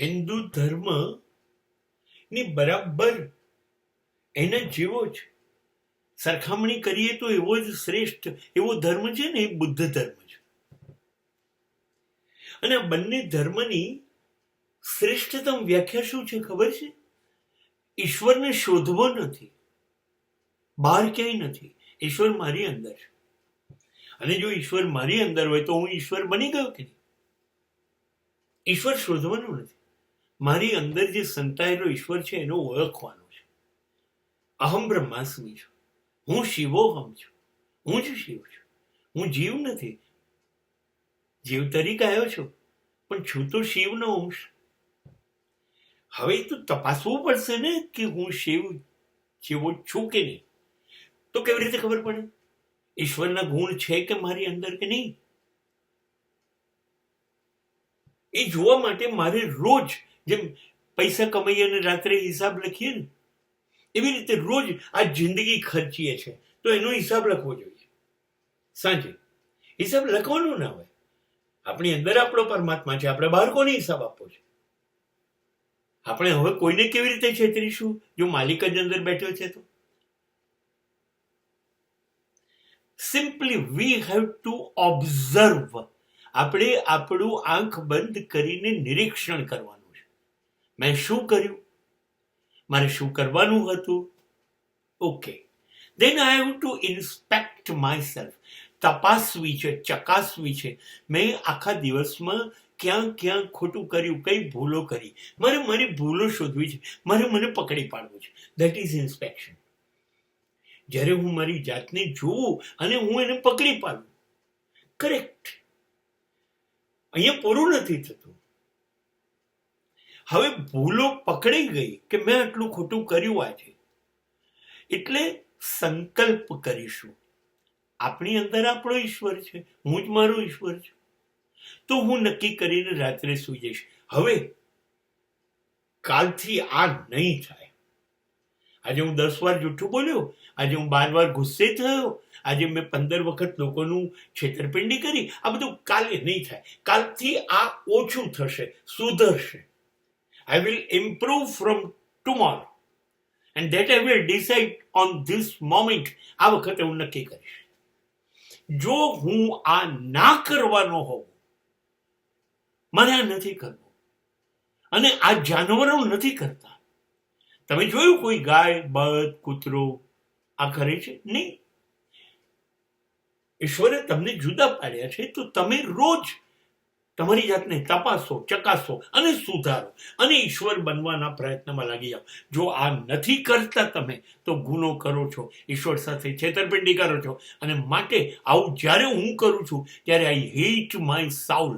હિન્દુ ધર્મ ની બરાબર એના જેવો જ સરખામણી કરીએ તો એવો જ શ્રેષ્ઠ એવો ધર્મ છે ને, એ બુદ્ધ ધર્મ છે. અને આ બંને ધર્મની શ્રેષ્ઠતમ વ્યાખ્યા શું છે ખબર છે? ઈશ્વરને શોધવો નથી, બહાર ક્યાંય નથી. ઈશ્વર મારી અંદર છે. અને જો ઈશ્વર મારી અંદર હોય તો હું ઈશ્વર બની ગયો કે નહીં? ઈશ્વર શોધવાનું નથી, મારી અંદર જે સંતાયેલો ઈશ્વર છે એનો ઓળખવાનો છે. અહમ બ્રહ્માસ્મિ છું, હું શિવોહમ છું, હું જ શિવ છું. હું જીવ નથી, જીવ તરીકે આવ્યો છું, પણ છું તો શિવનો અંશ. હવે તો તપાસવું પડશે ને કે હું શિવ જેવો છું કે નહીં. તો કેવી રીતે ખબર પડે ઈશ્વરના ગુણ છે કે મારી અંદર કે નહીં? એ જોવા માટે મારે રોજ, જેમ પૈસા કમાઈએ અને રાત્રે હિસાબ લખીએ ને, એવી રીતે રોજ આ જિંદગી ખર્ચીએ છે તો એનો હિસાબ લખવો જોઈએ. સાંજે હિસાબ લખવાનો ના હોય. આપણી અંદર આપણો પરમાત્મા છે, આપણે બહાર કોને હિસાબ આપવો છે? આપણે હવે કોઈને કેવી રીતે છેતરીશું જો માલિક જ અંદર બેઠો છે તો? Simply we have to observe. આપણે આપણું આંખ બંધ કરીને નિરીક્ષણ કરવાનું છે. મેં શું કર્યું? મારે શું કરવાનું હતું? Okay, then I have to inspect myself. તપાસવી છે, ચકાસવી છે. મેં આખા દિવસમાં ક્યાં ક્યાં ખોટું કર્યું, કઈ ભૂલો કરી. મારે મારી ભૂલો શોધવી છે, મારે મને પકડી પાડવું છે. That is inspection. જ્યારે હું મારી જાતને જોઉં અને હું એને પકડી પાડું, કરેક્ટ. અહીંયા પૂરું નથી થતું. હવે ભૂલો પકડાઈ ગઈ કે મેં આટલું ખોટું કર્યું આજે, એટલે સંકલ્પ કરીશું. આપણી અંદર આપણો ઈશ્વર છે, હું જ મારો ઈશ્વર છું. તો હું નક્કી કરીને રાત્રે સૂઈ જઈશ, હવે કાલથી આ નહીં થાય. આજે હું 10 વાર જૂઠું બોલ્યો, આજે હું 12 વાર ગુસ્સે થયો, આજે મેં 15 વખત લોકોનું છેતરપિંડી કરી, આ બધું કાલે નહીં થાય. કાલથી આ ઓછું થશે, સુધરશે. I will improve from tomorrow and that I will decide on this moment. આ વખતે હું નક્કી કરીશ. જો હું આ ના કરવાનો હોઉં, મારે આ નથી કરવું, અને આ જાનવરો નથી કરતા. તમે જોયું કોઈ ગાય, બળદ, કૂતરો આ કરે છે? નહીં. ઈશ્વરે તમને જુદા પાડ્યા છે તો તમે રોજ તમારી જાતને તપાસો, ચકાસો અને સુધારો અને ઈશ્વર બનવાના પ્રયત્નમાં લાગી જાઓ. જો આ નથી કરતા તમે તો ગુનો કરો છો, ઈશ્વર સાથે છેતરપિંડી કરો છો. અને માટે આવું જ્યારે હું કરું છું ત્યારે આઈ હેટ માય સાઉલ.